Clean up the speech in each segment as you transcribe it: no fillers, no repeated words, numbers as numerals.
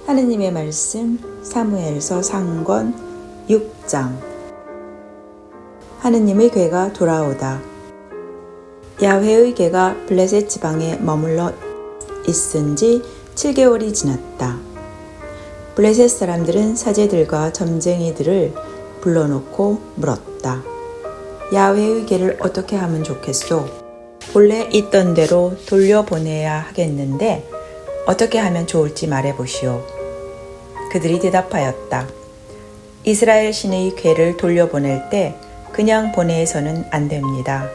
하느님의 말씀 사무엘서 3권 6장. 하느님의 괴가 돌아오다. 야훼의 괴가 블레셋 지방에 머물러 있은 지 7개월이 지났다. 블레셋 사람들은 사제들과 점쟁이들을 불러놓고 물었다. 야훼의 괴를 어떻게 하면 좋겠소? 본래 있던 대로 돌려보내야 하겠는데 어떻게 하면 좋을지 말해보시오. 그들이 대답하였다. 이스라엘 신의 괴를 돌려보낼 때 그냥 보내서는 안 됩니다.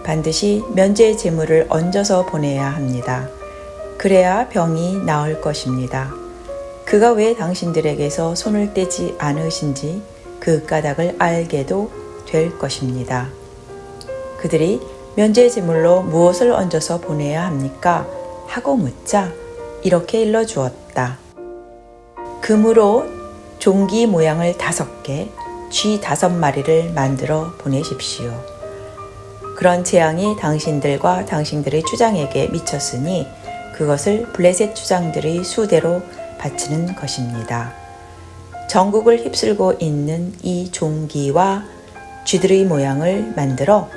반드시 면제 제물을 얹어서 보내야 합니다. 그래야 병이 나을 것입니다. 그가 왜 당신들에게서 손을 떼지 않으신지 그 까닭을 알게도 될 것입니다. 그들이 면제 제물로 무엇을 얹어서 보내야 합니까? 하고 묻자 이렇게 일러주었다. 금으로 종기 모양을 5개, 쥐 5마리를 만들어 보내십시오. 그런 재앙이 당신들과 당신들의 주장에게 미쳤으니 그것을 블레셋 주장들의 수대로 바치는 것입니다. 전국을 휩쓸고 있는 이 종기와 쥐들의 모양을 만들어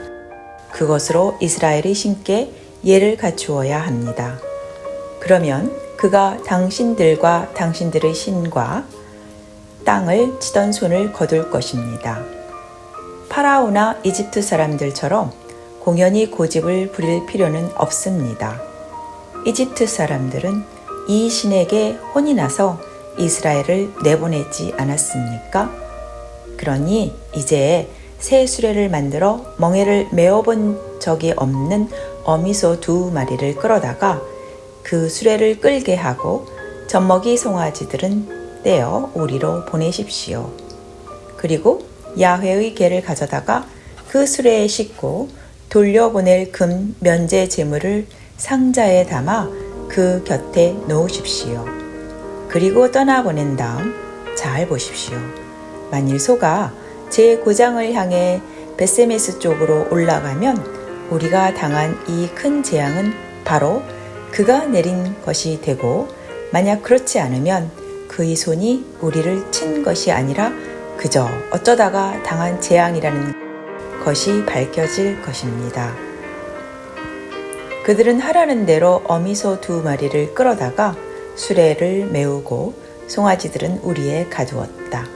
그것으로 이스라엘의 신께 예를 갖추어야 합니다. 그러면 그가 당신들과 당신들의 신과 땅을 치던 손을 거둘 것입니다. 파라오나 이집트 사람들처럼 공연히 고집을 부릴 필요는 없습니다. 이집트 사람들은 이 신에게 혼이 나서 이스라엘을 내보내지 않았습니까? 그러니 이제 새 수레를 만들어 멍에를 메어본 적이 없는 어미소 2마리를 끌어다가 그 수레를 끌게 하고 젖먹이 송아지들은 떼어 우리로 보내십시오. 그리고 야훼의 괴를 가져다가 그 수레에 싣고 돌려보낼 금 면제 제물을 상자에 담아 그 곁에 놓으십시오. 그리고 떠나보낸 다음 잘 보십시오. 만일 소가 제 고장을 향해 벳세메스 쪽으로 올라가면 우리가 당한 이 큰 재앙은 바로 그가 내린 것이 되고, 만약 그렇지 않으면 그의 손이 우리를 친 것이 아니라 그저 어쩌다가 당한 재앙이라는 것이 밝혀질 것입니다. 그들은 하라는 대로 어미소 2마리를 끌어다가 수레를 메우고 송아지들은 우리에 가두었다.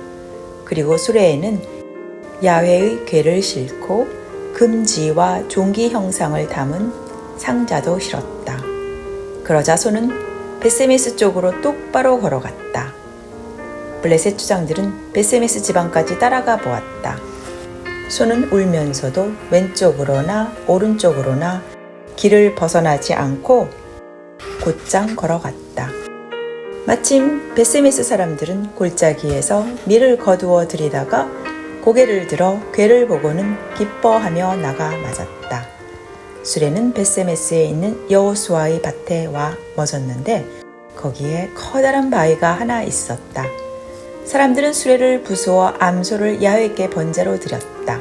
그리고 수레에는 야훼의 괴를 싣고 금지와 종기 형상을 담은 상자도 실었다. 그러자 소는 벳세메스 쪽으로 똑바로 걸어갔다. 블레셋 주장들은 벳세메스 지방까지 따라가 보았다. 소는 울면서도 왼쪽으로나 오른쪽으로나 길을 벗어나지 않고 곧장 걸어갔다. 마침 벳세메스 사람들은 골짜기에서 밀을 거두어 들이다가 고개를 들어 괴를 보고는 기뻐하며 나가 맞았다. 수레는 벳세메스에 있는 여호수아의 밭에 와 멎었는데 거기에 커다란 바위가 하나 있었다. 사람들은 수레를 부수어 암소를 야훼께 번제로 드렸다.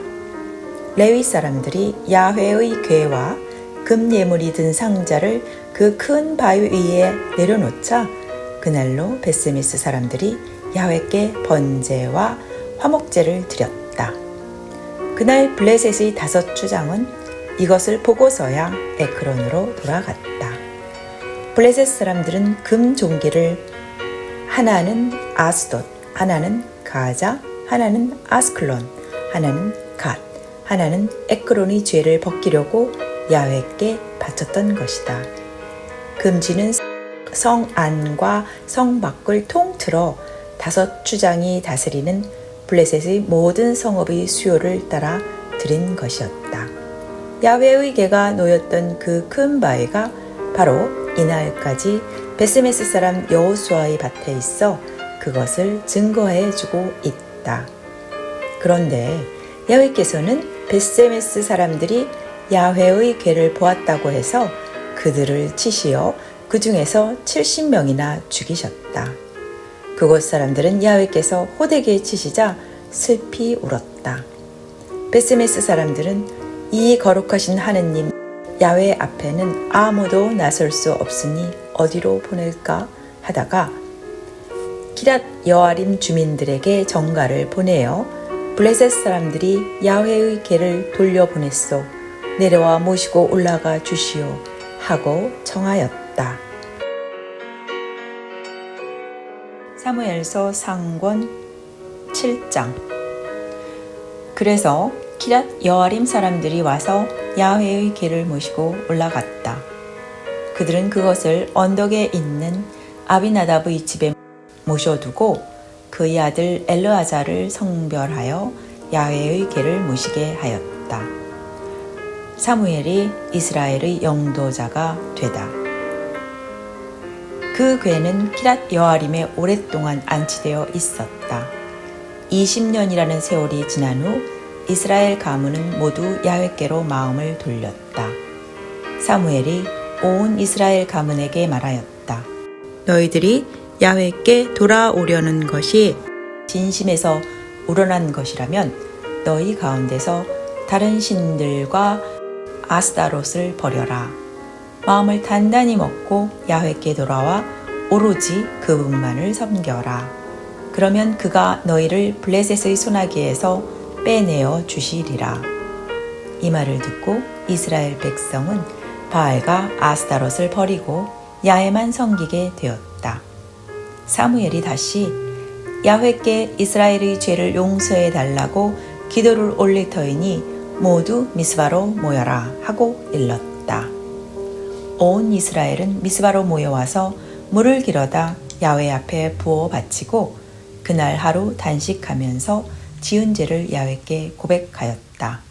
레위 사람들이 야훼의 괴와 금 예물이 든 상자를 그 큰 바위 위에 내려놓자 그날로 벳세메스 사람들이 야훼께 번제와 화목제를 드렸다. 그날 블레셋의 5 주장은 이것을 보고서야 에크론으로 돌아갔다. 블레셋 사람들은 금 종기를 하나는 아스돗, 하나는 가자, 하나는 아스클론, 하나는 갓, 하나는 에크론의 죄를 벗기려고 야훼께 바쳤던 것이다. 금쥐는 성 안과 성 밖을 통틀어 5 주장이 다스리는 블레셋의 모든 성읍의 수요를 따라 드린 것이었다. 야훼의 괴가 놓였던 그 큰 바위가 바로 이날까지 벳세메스 사람 여호수아의 밭에 있어 그것을 증거해주고 있다. 그런데 야훼께서는 벳세메스 사람들이 야훼의 괴를 보았다고 해서 그들을 치시어 그 중에서 70명이나 죽이셨다. 그곳 사람들은 야훼께서 호되게 치시자 슬피 울었다. 벳세메스 사람들은 이 거룩하신 하느님 야훼 앞에는 아무도 나설 수 없으니 어디로 보낼까 하다가 기랏 여아림 주민들에게 전가를 보내어 블레셋 사람들이 야훼의 궤를 돌려보냈소. 내려와 모시고 올라가 주시오 하고 청하였다. 사무엘서 상권 7장. 그래서 기랏 여아림 사람들이 와서 야훼의 궤를 모시고 올라갔다. 그들은 그것을 언덕에 있는 아비나답의 집에 모셔두고 그의 아들 엘르아자를 성별하여 야훼의 궤를 모시게 하였다. 사무엘이 이스라엘의 영도자가 되다. 그 궤는 기랏 여아림에 오랫동안 안치되어 있었다. 20년이라는 세월이 지난 후 이스라엘 가문은 모두 야훼께로 마음을 돌렸다. 사무엘이 온 이스라엘 가문에게 말하였다. 너희들이 야훼께 돌아오려는 것이 진심에서 우러난 것이라면 너희 가운데서 다른 신들과 아스타롯을 버려라. 마음을 단단히 먹고 야훼께 돌아와 오로지 그분만을 섬겨라. 그러면 그가 너희를 블레셋의 손아귀에서 빼내어 주시리라. 이 말을 듣고 이스라엘 백성은 바알과 아스타롯을 버리고 야훼만 섬기게 되었다. 사무엘이 다시 야훼께 이스라엘의 죄를 용서해 달라고 기도를 올릴 터이니 모두 미스바로 모여라 하고 일렀다. 온 이스라엘은 미스바로 모여와서 물을 길어다 야훼 앞에 부어 바치고 그날 하루 단식하면서 지은 죄를 야훼께 고백하였다.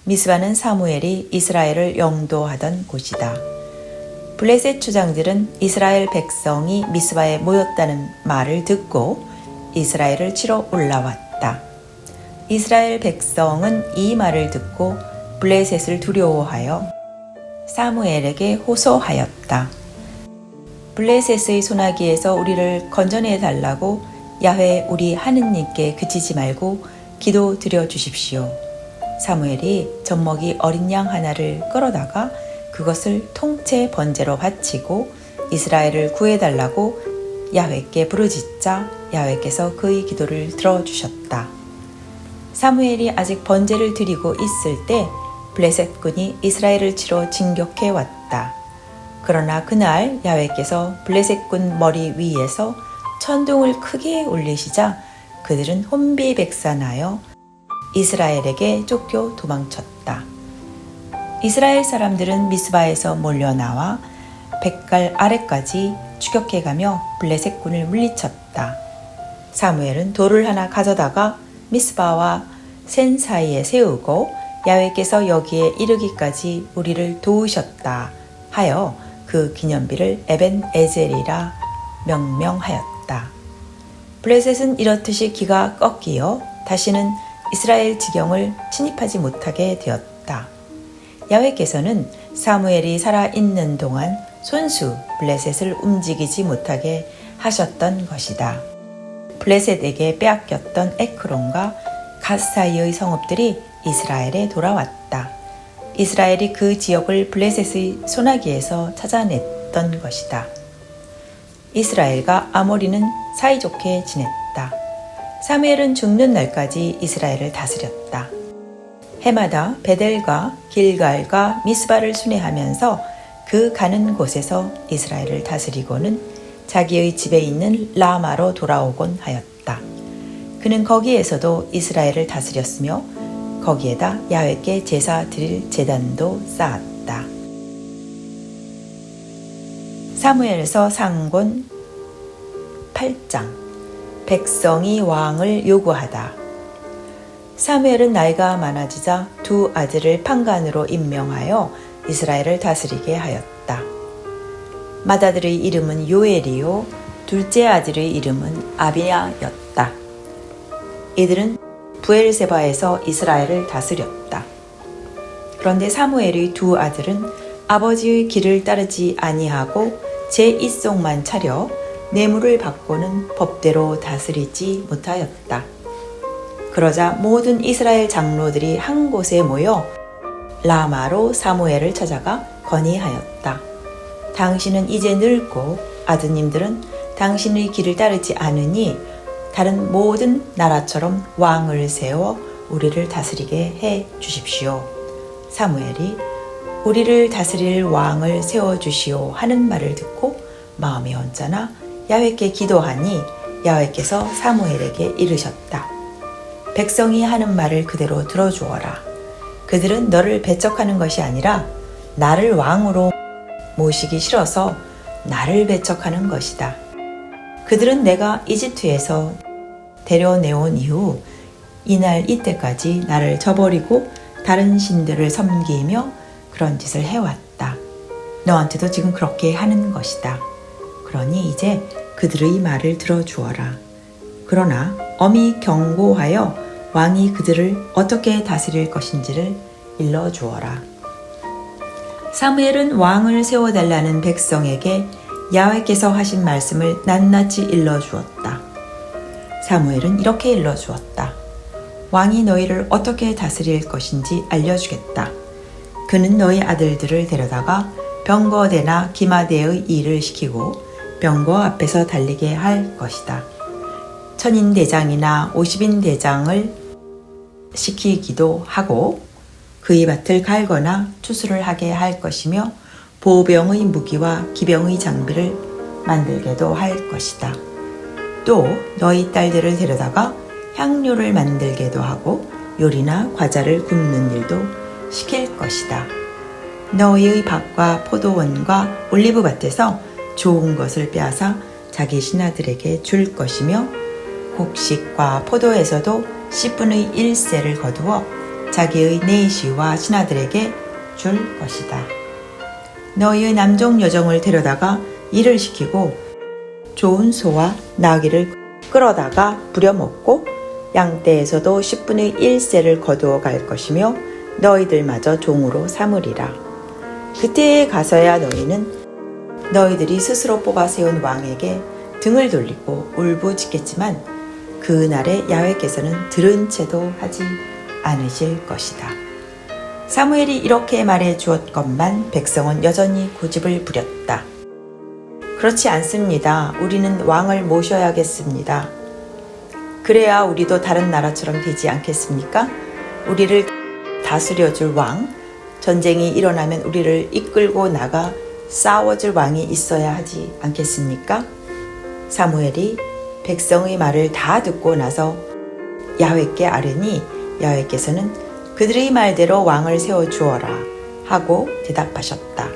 미스바는 사무엘이 이스라엘을 영도하던 곳이다. 블레셋 주장들은 이스라엘 백성이 미스바에 모였다는 말을 듣고 이스라엘을 치러 올라왔다. 이스라엘 백성은 이 말을 듣고 블레셋을 두려워하여 사무엘에게 호소하였다. 블레셋의 손아귀에서 우리를 건져내 달라고 야훼 우리 하느님께 그치지 말고 기도 드려 주십시오. 사무엘이 젖먹이 어린 양 하나를 끌어다가 그것을 통째 번제로 바치고 이스라엘을 구해달라고 야훼께 부르짖자 야훼께서 그의 기도를 들어주셨다. 사무엘이 아직 번제를 드리고 있을 때 블레셋군이 이스라엘을 치러 진격해 왔다. 그러나 그날 야훼께서 블레셋군 머리 위에서 천둥을 크게 울리시자 그들은 혼비백산하여 이스라엘에게 쫓겨 도망쳤다. 이스라엘 사람들은 미스바에서 몰려나와 백갈 아래까지 추격해가며 블레셋군을 물리쳤다. 사무엘은 돌을 하나 가져다가 미스바와 센 사이에 세우고 야훼께서 여기에 이르기까지 우리를 도우셨다 하여 그 기념비를 에벤 에젤이라 명명하였다. 블레셋은 이렇듯이 기가 꺾이어 다시는 이스라엘 지경을 침입하지 못하게 되었다. 야훼께서는 사무엘이 살아있는 동안 손수 블레셋을 움직이지 못하게 하셨던 것이다. 블레셋에게 빼앗겼던 에크론과 갓 사이의 성읍들이 이스라엘에 돌아왔다. 이스라엘이 그 지역을 블레셋의 손아귀에서 찾아냈던 것이다. 이스라엘과 아모리는 사이좋게 지냈다. 사무엘은 죽는 날까지 이스라엘을 다스렸다. 해마다 베델과 길갈과 미스바를 순회하면서 그 가는 곳에서 이스라엘을 다스리고는 자기의 집에 있는 라마로 돌아오곤 하였다. 그는 거기에서도 이스라엘을 다스렸으며 거기에다 야훼께 제사 드릴 제단도 쌓았다. 사무엘서 상권 8장. 백성이 왕을 요구하다. 사무엘은 나이가 많아지자 두 아들을 판관으로 임명하여 이스라엘을 다스리게 하였다. 맏아들의 이름은 요엘이요 둘째 아들의 이름은 아비야였다. 이들은 부엘세바에서 이스라엘을 다스렸다. 그런데 사무엘의 두 아들은 아버지의 길을 따르지 아니하고 제 입속만 차려 뇌물을 받고는 법대로 다스리지 못하였다. 그러자 모든 이스라엘 장로들이 한 곳에 모여 라마로 사무엘을 찾아가 건의하였다. 당신은 이제 늙고 아드님들은 당신의 길을 따르지 않으니 다른 모든 나라처럼 왕을 세워 우리를 다스리게 해 주십시오. 사무엘이 우리를 다스릴 왕을 세워주시오 하는 말을 듣고 마음이 언짢아 야훼께 기도하니 야훼께서 사무엘에게 이르셨다. 백성이 하는 말을 그대로 들어주어라. 그들은 너를 배척하는 것이 아니라 나를 왕으로 모시기 싫어서 나를 배척하는 것이다. 그들은 내가 이집트에서 데려내온 이후 이날 이때까지 나를 저버리고 다른 신들을 섬기며 그런 짓을 해왔다. 너한테도 지금 그렇게 하는 것이다. 그러니 이제 그들의 말을 들어주어라. 그러나 엄히 경고하여 왕이 그들을 어떻게 다스릴 것인지를 일러주어라. 사무엘은 왕을 세워달라는 백성에게 야훼께서 하신 말씀을 낱낱이 일러주었다. 사무엘은 이렇게 일러주었다. 왕이 너희를 어떻게 다스릴 것인지 알려주겠다. 그는 너희 아들들을 데려다가 병거대나 기마대의 일을 시키고 병거 앞에서 달리게 할 것이다. 천인대장이나 50인대장을 시키기도 하고 그의 밭을 갈거나 추수를 하게 할 것이며 보병의 무기와 기병의 장비를 만들게도 할 것이다. 또 너희 딸들을 데려다가 향료를 만들게도 하고 요리나 과자를 굽는 일도 시킬 것이다. 너희의 밭과 포도원과 올리브밭에서 좋은 것을 빼앗아 자기 신하들에게 줄 것이며 곡식과 포도에서도 10분의 1세를 거두어 자기의 내시와 신하들에게 줄 것이다. 너희의 남종 여종을 데려다가 일을 시키고 좋은 소와 나귀를 끌어다가 부려먹고 양떼에서도 10분의 1세를 거두어 갈 것이며 너희들마저 종으로 삼으리라. 그때에 가서야 너희는 너희들이 스스로 뽑아 세운 왕에게 등을 돌리고 울부짖겠지만 그날에 야훼께서는 들은 채도 하지 않으실 것이다. 사무엘이 이렇게 말해 주었건만 백성은 여전히 고집을 부렸다. 그렇지 않습니다. 우리는 왕을 모셔야겠습니다. 그래야 우리도 다른 나라처럼 되지 않겠습니까? 우리를 다스려줄 왕, 전쟁이 일어나면 우리를 이끌고 나가 싸워줄 왕이 있어야 하지 않겠습니까? 사무엘이 백성의 말을 다 듣고 나서 야훼께 아뢰니 야훼께서는 그들의 말대로 왕을 세워주어라 하고 대답하셨다.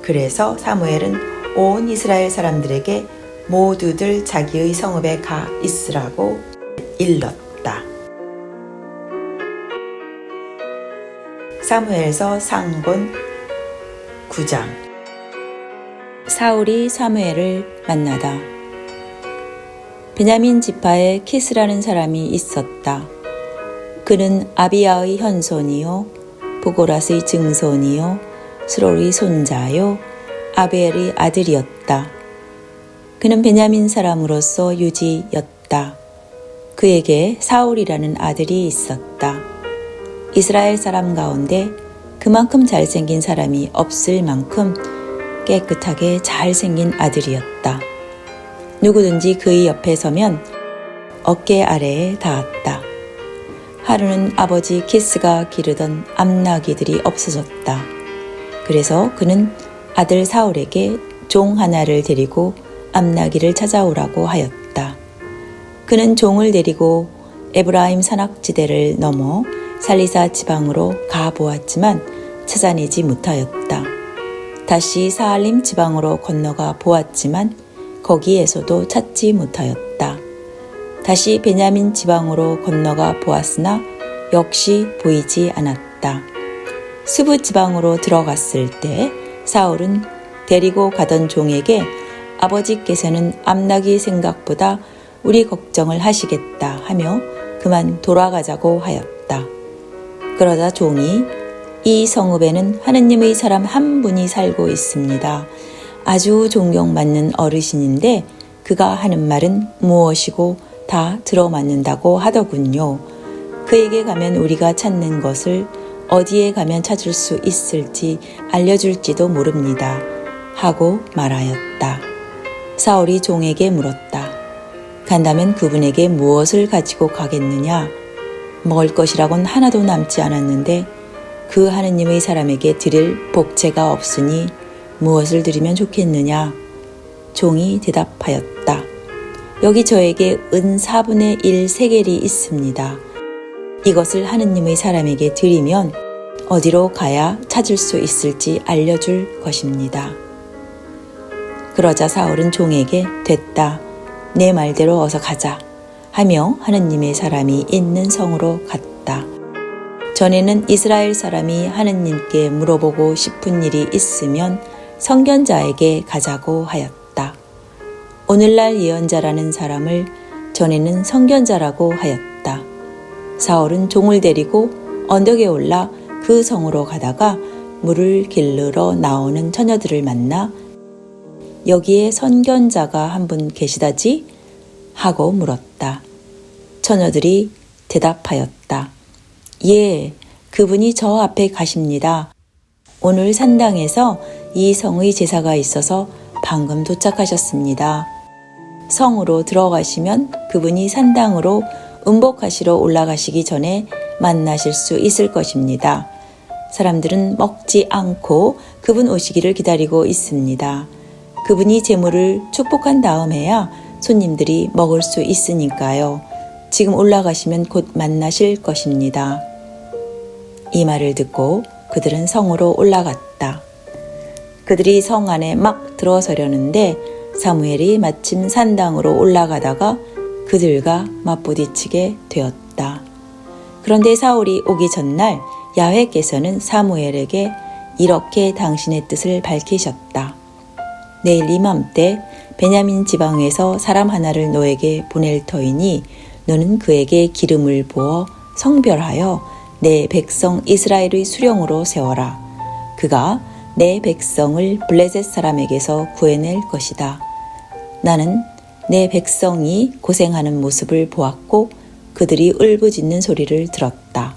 그래서 사무엘은 온 이스라엘 사람들에게 모두들 자기의 성읍에 가 있으라고 일렀다. 사무엘서 상권 9장. 사울이 사무엘을 만나다. 베냐민 지파에 키스라는 사람이 있었다. 그는 아비야의 현손이요 보고랏의 증손이요 스롤의 손자요 아벨의 아들이었다. 그는 베냐민 사람으로서 유지였다. 그에게 사울이라는 아들이 있었다. 이스라엘 사람 가운데 그만큼 잘생긴 사람이 없을 만큼 깨끗하게 잘생긴 아들이었다. 누구든지 그의 옆에 서면 어깨 아래에 닿았다. 하루는 아버지 키스가 기르던 암나귀들이 없어졌다. 그래서 그는 아들 사울에게 종 하나를 데리고 암나귀를 찾아오라고 하였다. 그는 종을 데리고 에브라임 산악지대를 넘어 살리사 지방으로 가보았지만 찾아내지 못하였다. 다시 사알림 지방으로 건너가 보았지만 거기에서도 찾지 못하였다. 다시 베냐민 지방으로 건너가 보았으나 역시 보이지 않았다. 스브 지방으로 들어갔을 때 사울은 데리고 가던 종에게 아버지께서는 암나귀 생각보다 우리 걱정을 하시겠다 하며 그만 돌아가자고 하였다. 그러자 종이 이 성읍에는 하느님의 사람 한 분이 살고 있습니다. 아주 존경받는 어르신인데 그가 하는 말은 무엇이고 다 들어맞는다고 하더군요. 그에게 가면 우리가 찾는 것을 어디에 가면 찾을 수 있을지 알려줄지도 모릅니다. 하고 말하였다. 사울이 종에게 물었다. 간다면 그분에게 무엇을 가지고 가겠느냐? 먹을 것이라곤 하나도 남지 않았는데 그 하느님의 사람에게 드릴 복채가 없으니 무엇을 드리면 좋겠느냐? 종이 대답하였다. 여기 저에게 은 4분의 1 세겔이 있습니다. 이것을 하느님의 사람에게 드리면 어디로 가야 찾을 수 있을지 알려줄 것입니다. 그러자 사울은 종에게 됐다. 내 말대로 어서 가자 하며 하느님의 사람이 있는 성으로 갔다. 전에는 이스라엘 사람이 하느님께 물어보고 싶은 일이 있으면 선견자에게 가자고 하였다. 오늘날 예언자라는 사람을 전에는 선견자라고 하였다. 사울은 종을 데리고 언덕에 올라 그 성으로 가다가 물을 길르러 나오는 처녀들을 만나 여기에 선견자가 한 분 계시다지? 하고 물었다. 처녀들이 대답하였다. 예, 그분이 저 앞에 가십니다. 오늘 산당에서 이 성의 제사가 있어서 방금 도착하셨습니다. 성으로 들어가시면 그분이 산당으로 음복하시러 올라가시기 전에 만나실 수 있을 것입니다. 사람들은 먹지 않고 그분 오시기를 기다리고 있습니다. 그분이 제물을 축복한 다음에야 손님들이 먹을 수 있으니까요. 지금 올라가시면 곧 만나실 것입니다. 이 말을 듣고 그들은 성으로 올라갔다. 그들이 성 안에 막 들어서려는데 사무엘이 마침 산당으로 올라가다가 그들과 맞부딪히게 되었다. 그런데 사울이 오기 전날 야훼께서는 사무엘에게 이렇게 당신의 뜻을 밝히셨다. 내일 이맘때 베냐민 지방에서 사람 하나를 너에게 보낼 터이니 너는 그에게 기름을 부어 성별하여 내 백성 이스라엘의 수령으로 세워라. 그가 내 백성을 블레셋 사람에게서 구해낼 것이다. 나는 내 백성이 고생하는 모습을 보았고 그들이 울부짖는 소리를 들었다.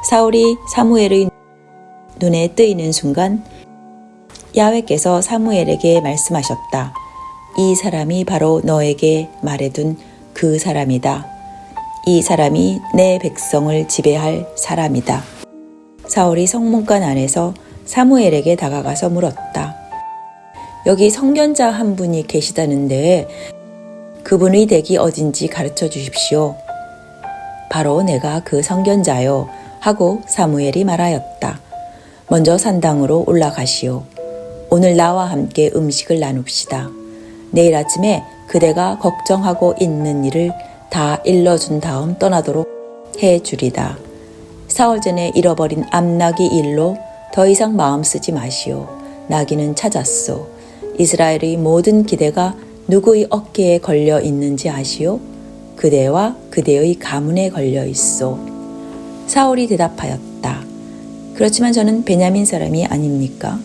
사울이 사무엘의 눈에 뜨이는 순간 야훼께서 사무엘에게 말씀하셨다. 이 사람이 바로 너에게 말해둔 그 사람이다. 이 사람이 내 백성을 지배할 사람이다. 사울이 성문간 안에서 사무엘에게 다가가서 물었다. 여기 선견자 한 분이 계시다는데 그분의 댁이 어딘지 가르쳐 주십시오. 바로 내가 그 선견자요 하고 사무엘이 말하였다. 먼저 산당으로 올라가시오. 오늘 나와 함께 음식을 나눕시다. 내일 아침에 그대가 걱정하고 있는 일을 다 일러준 다음 떠나도록 해주리다. 사흘 전에 잃어버린 암나귀 일로 더 이상 마음 쓰지 마시오. 나귀는 찾았소. 이스라엘의 모든 기대가 누구의 어깨에 걸려 있는지 아시오? 그대와 그대의 가문에 걸려 있소. 사울이 대답하였다. 그렇지만 저는 베냐민 사람이 아닙니까?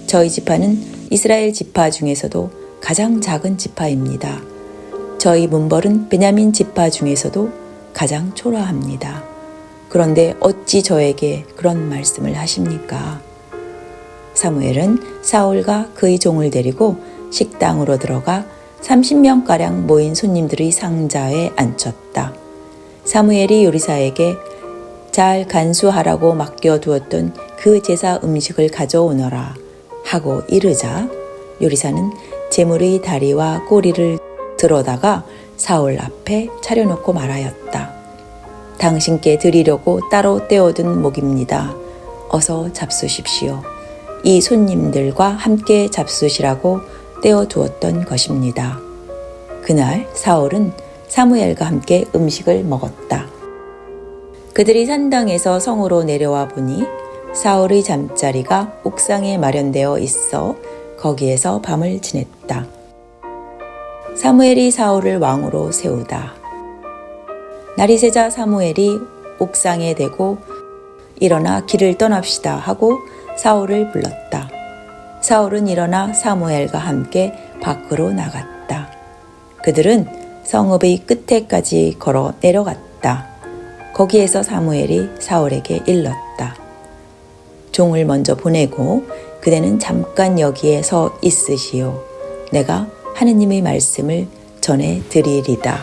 저희 지파는 이스라엘 지파 중에서도 가장 작은 지파입니다. 저희 문벌은 베냐민 지파 중에서도 가장 초라합니다. 그런데 어찌 저에게 그런 말씀을 하십니까? 사무엘은 사울과 그의 종을 데리고 식당으로 들어가 30명가량 모인 손님들의 상자에 앉혔다. 사무엘이 요리사에게 잘 간수하라고 맡겨두었던 그 제사 음식을 가져오너라 하고 이르자 요리사는 제물의 다리와 꼬리를 들어다가 사울 앞에 차려놓고 말하였다. 당신께 드리려고 따로 떼어둔 목입니다. 어서 잡수십시오. 이 손님들과 함께 잡수시라고 떼어두었던 것입니다. 그날 사울은 사무엘과 함께 음식을 먹었다. 그들이 산당에서 성으로 내려와 보니 사울의 잠자리가 옥상에 마련되어 있어 거기에서 밤을 지냈다. 사무엘이 사울을 왕으로 세우다. 날이 새자 사무엘이 옥상에 대고 일어나 길을 떠납시다 하고 사울을 불렀다. 사울은 일어나 사무엘과 함께 밖으로 나갔다. 그들은 성읍의 끝에까지 걸어 내려갔다. 거기에서 사무엘이 사울에게 일렀다. 종을 먼저 보내고 그대는 잠깐 여기에 서 있으시오. 내가 하느님의 말씀을 전해 드리리다.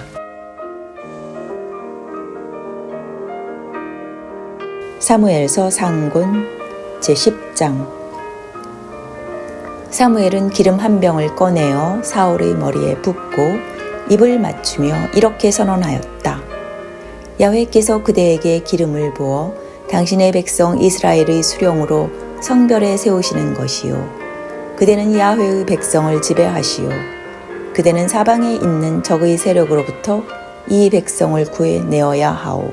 사무엘서 상권 제10장. 사무엘은 기름 한 병을 꺼내어 사울의 머리에 붓고 입을 맞추며 이렇게 선언하였다. 야훼께서 그대에게 기름을 부어 당신의 백성 이스라엘의 수령으로 성별에 세우시는 것이요. 그대는 야훼의 백성을 지배하시오. 그대는 사방에 있는 적의 세력으로부터 이 백성을 구해내어야 하오.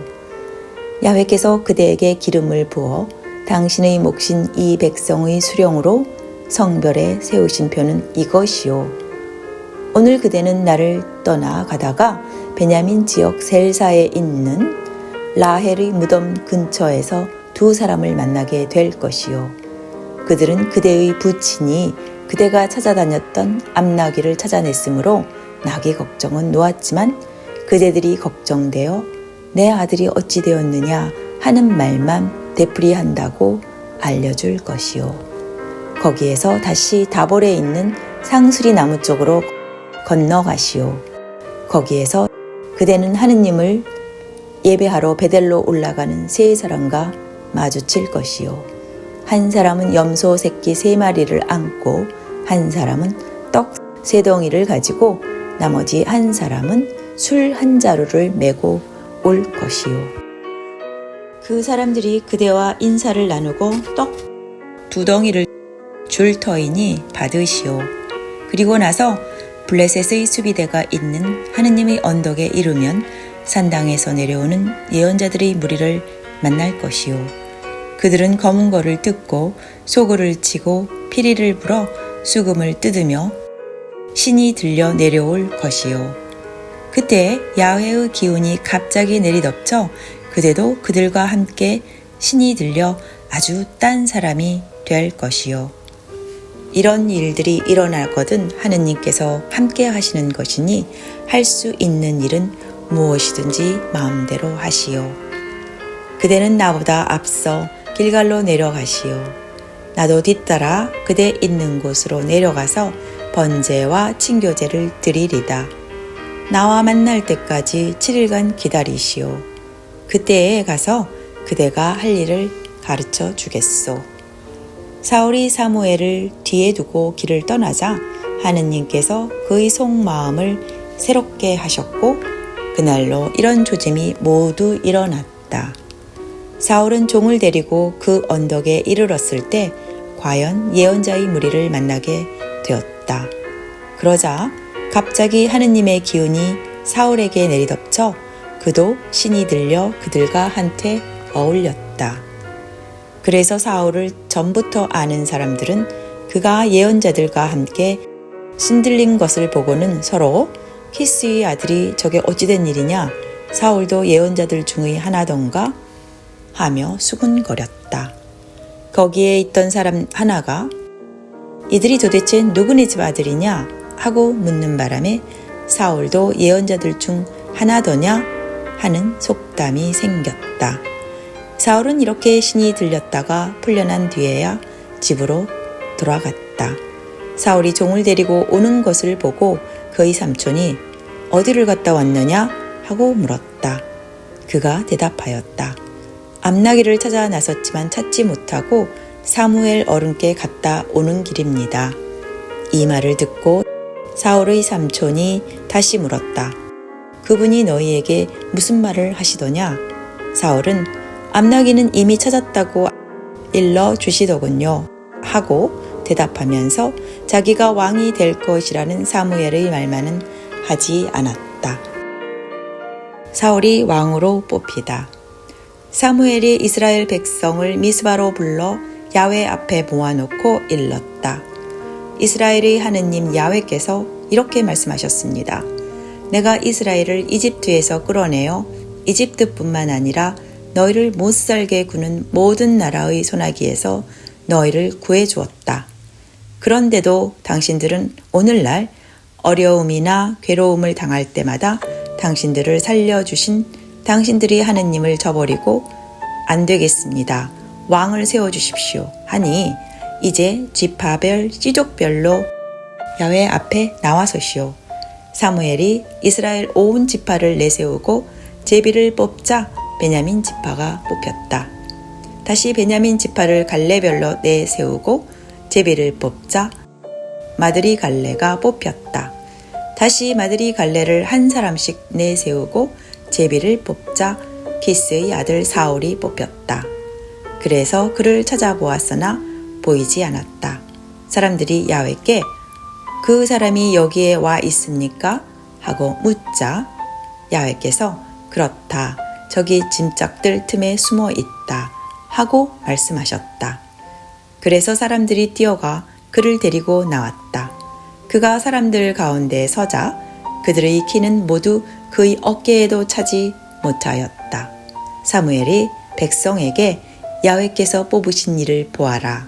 야훼께서 그대에게 기름을 부어 당신의 몫인 이 백성의 수령으로 성별에 세우신 표는 이것이요. 오늘 그대는 나를 떠나 가다가 베냐민 지역 셀사에 있는 라헬의 무덤 근처에서 두 사람을 만나게 될 것이요. 그들은 그대의 부친이 그대가 찾아다녔던 암나귀를 찾아냈으므로 나귀 걱정은 놓았지만 그대들이 걱정되어 내 아들이 어찌 되었느냐 하는 말만 되풀이한다고 알려줄 것이요. 거기에서 다시 다볼에 있는 상수리 나무 쪽으로 건너가시오. 거기에서 그대는 하느님을 예배하러 베델로 올라가는 세 사람과 마주칠 것이요. 한 사람은 염소 새끼 3마리를 안고 한 사람은 떡 3덩이를 가지고 나머지 한 사람은 술 1자루를 메고 올 것이요. 그 사람들이 그대와 인사를 나누고 떡 2덩이를 줄 터이니 받으시오. 그리고 나서 블레셋의 수비대가 있는 하느님의 언덕에 이르면 산당에서 내려오는 예언자들의 무리를 만날 것이요. 그들은 검은 거를 뜯고 소굴을 치고 피리를 불어 수금을 뜯으며 신이 들려 내려올 것이요. 그때 야훼의 기운이 갑자기 내리덮쳐 그대도 그들과 함께 신이 들려 아주 딴 사람이 될 것이요. 이런 일들이 일어나거든 하느님께서 함께 하시는 것이니 할 수 있는 일은 무엇이든지 마음대로 하시오. 그대는 나보다 앞서 길갈로 내려가시오. 나도 뒤따라 그대 있는 곳으로 내려가서 번제와 친교제를 드리리다. 나와 만날 때까지 7일간 기다리시오. 그때에 가서 그대가 할 일을 가르쳐 주겠소. 사울이 사무엘을 뒤에 두고 길을 떠나자 하느님께서 그의 속마음을 새롭게 하셨고 그날로 이런 조짐이 모두 일어났다. 사울은 종을 데리고 그 언덕에 이르렀을 때 과연 예언자의 무리를 만나게 되었다. 그러자 갑자기 하느님의 기운이 사울에게 내리덮쳐 그도 신이 들려 그들과 한테 어울렸다. 그래서 사울을 전부터 아는 사람들은 그가 예언자들과 함께 신들린 것을 보고는 서로 키스의 아들이 저게 어찌된 일이냐, 사울도 예언자들 중의 하나던가 하며 수군거렸다. 거기에 있던 사람 하나가 이들이 도대체 누구네 집 아들이냐 하고 묻는 바람에 사울도 예언자들 중 하나더냐 하는 속담이 생겼다. 사울은 이렇게 신이 들렸다가 풀려난 뒤에야 집으로 돌아갔다. 사울이 종을 데리고 오는 것을 보고 그의 삼촌이 어디를 갔다 왔느냐 하고 물었다. 그가 대답하였다. 암나귀를 찾아 나섰지만 찾지 못하고 사무엘 어른께 갔다 오는 길입니다. 이 말을 듣고 사울의 삼촌이 다시 물었다. 그분이 너희에게 무슨 말을 하시더냐? 사울은 암나귀는 이미 찾았다고 일러 주시더군요 하고 대답하면서 자기가 왕이 될 것이라는 사무엘의 말만은 하지 않았다. 사울이 왕으로 뽑히다. 사무엘이 이스라엘 백성을 미스바로 불러 야훼 앞에 모아놓고 일렀다. 이스라엘의 하느님 야훼께서 이렇게 말씀하셨습니다. 내가 이스라엘을 이집트에서 끌어내어 이집트뿐만 아니라 너희를 못살게 구는 모든 나라의 소나기에서 너희를 구해주었다. 그런데도 당신들은 오늘날 어려움이나 괴로움을 당할 때마다 당신들을 살려주신 당신들이 하느님을 저버리고 안 되겠습니다. 왕을 세워주십시오 하니 이제 지파별, 씨족별로 야훼 앞에 나와서시오. 사무엘이 이스라엘 온 지파를 내세우고 제비를 뽑자 베냐민 지파가 뽑혔다. 다시 베냐민 지파를 갈래별로 내세우고 제비를 뽑자 마드리 갈래가 뽑혔다. 다시 마드리 갈래를 한 사람씩 내세우고 제비를 뽑자 키스의 아들 사울이 뽑혔다. 그래서 그를 찾아보았으나 보이지 않았다. 사람들이 야훼께 그 사람이 여기에 와 있습니까? 하고 묻자 야훼께서 그렇다. 저기 짐짝들 틈에 숨어 있다. 하고 말씀하셨다. 그래서 사람들이 뛰어가 그를 데리고 나왔다. 그가 사람들 가운데 서자 그들의 키는 모두 그의 어깨에도 차지 못하였다. 사무엘이 백성에게 야훼께서 뽑으신 이를 보아라.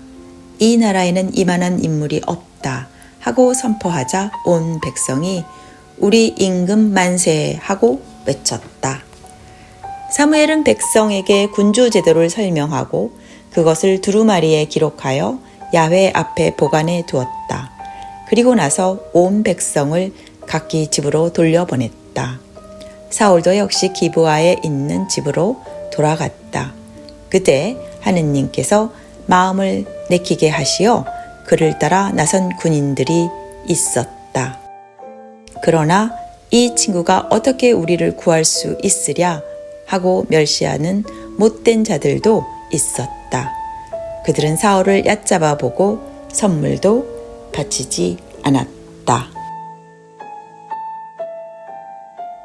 이 나라에는 이만한 인물이 없다. 하고 선포하자 온 백성이 우리 임금 만세 하고 외쳤다. 사무엘은 백성에게 군주 제도를 설명하고 그것을 두루마리에 기록하여 야훼 앞에 보관해 두었다. 그리고 나서 온 백성을 각기 집으로 돌려보냈다. 사울도 역시 기브아에 있는 집으로 돌아갔다. 그때 하느님께서 마음을 내키게 하시어 그를 따라 나선 군인들이 있었다. 그러나 이 친구가 어떻게 우리를 구할 수 있으랴 하고 멸시하는 못된 자들도 있었다. 그들은 사울을 얕잡아 보고 선물도 바치지 않았다.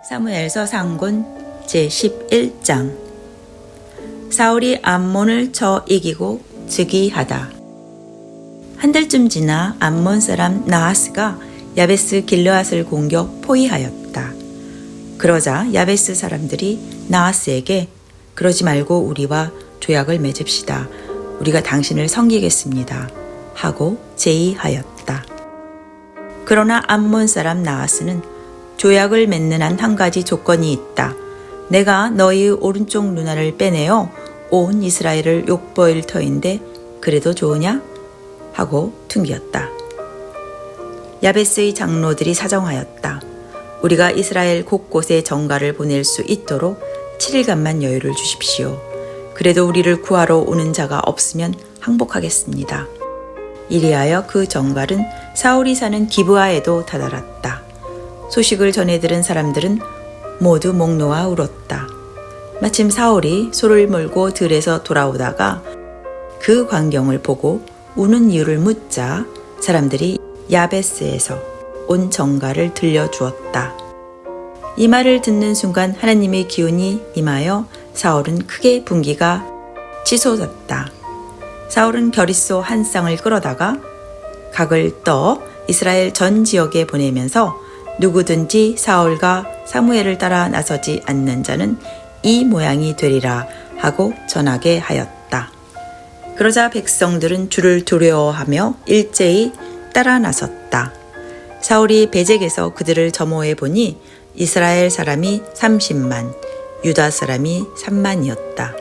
사무엘서 상군 제11장. 사울이 암몬을 쳐 이기고 즉위하다. 한 달쯤 지나 암몬 사람 나하스가 야베스 길르앗을 공격 포위하였다. 그러자 야베스 사람들이 나하스에게 그러지 말고 우리와 조약을 맺읍시다. 우리가 당신을 섬기겠습니다. 하고 제의하였다. 그러나 암몬 사람 나하스는 조약을 맺는 한 한 가지 조건이 있다. 내가 너희의 오른쪽 눈알을 빼내어 온 이스라엘을 욕보일 터인데 그래도 좋으냐? 하고 퉁기었다. 야베스의 장로들이 사정하였다. 우리가 이스라엘 곳곳에 정가를 보낼 수 있도록 7일간만 여유를 주십시오. 그래도 우리를 구하러 오는 자가 없으면 항복하겠습니다. 이리하여 그 정갈은 사울이 사는 기브아에도 다다랐다. 소식을 전해 들은 사람들은 모두 목 놓아 울었다. 마침 사울이 소를 몰고 들에서 돌아오다가 그 광경을 보고 우는 이유를 묻자 사람들이 야베스에서 온 정갈을 들려주었다. 이 말을 듣는 순간 하나님의 기운이 임하여 사울은 크게 분기가 치솟았다. 사울은 결의소 한 쌍을 끌어다가 각을 떠 이스라엘 전 지역에 보내면서 누구든지 사울과 사무엘을 따라 나서지 않는 자는 이 모양이 되리라 하고 전하게 하였다. 그러자 백성들은 주를 두려워하며 일제히 따라 나섰다. 사울이 베젝에서 그들을 점호해 보니 이스라엘 사람이 30만, 유다 사람이 3만이었다.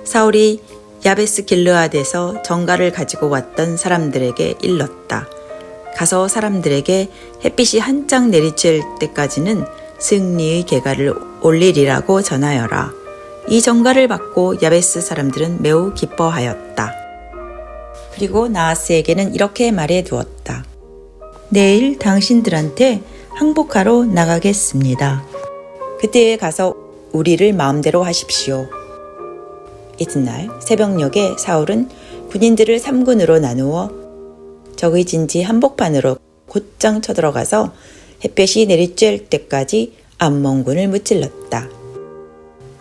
사울이 야베스 길르앗에서 정갈을 가지고 왔던 사람들에게 일렀다. 가서 사람들에게 햇빛이 한창 내리쬐을 때까지는 승리의 계가를 올리리라고 전하여라. 이 정갈을 받고 야베스 사람들은 매우 기뻐하였다. 그리고 나하스에게는 이렇게 말해 두었다. 내일 당신들한테 항복하러 나가겠습니다. 그때에 가서 우리를 마음대로 하십시오. 이튿날 새벽녘에 사울은 군인들을 3군으로 나누어 적의 진지 한복판으로 곧장 쳐들어가서 햇볕이 내리쬐을 때까지 암몬군을 무찔렀다.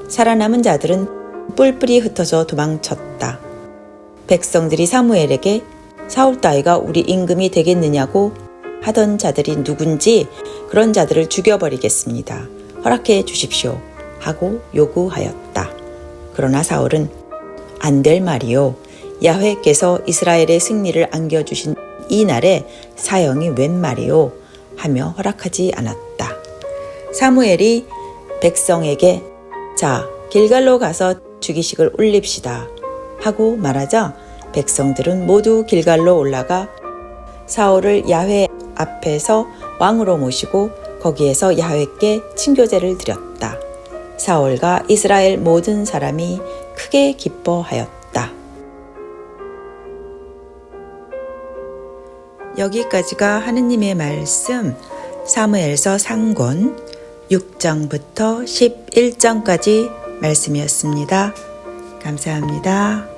살아남은 자들은 뿔뿔이 흩어져 도망쳤다. 백성들이 사무엘에게 사울 따위가 우리 임금이 되겠느냐고 하던 자들이 누군지 그런 자들을 죽여버리겠습니다. 허락해 주십시오. 하고 요구하였다. 그러나 사울은 안 될 말이요. 야훼께서 이스라엘의 승리를 안겨주신 이 날에 사형이 웬 말이요. 하며 허락하지 않았다. 사무엘이 백성에게 자, 길갈로 가서 주기식을 올립시다. 하고 말하자 백성들은 모두 길갈로 올라가 사울을 야훼 앞에서 왕으로 모시고 거기에서 야훼께 친교제를 드렸다. 사울과 이스라엘 모든 사람이 크게 기뻐하였다. 여기까지가 하느님의 말씀 사무엘서 3권 6장부터 11장까지 말씀이었습니다. 감사합니다.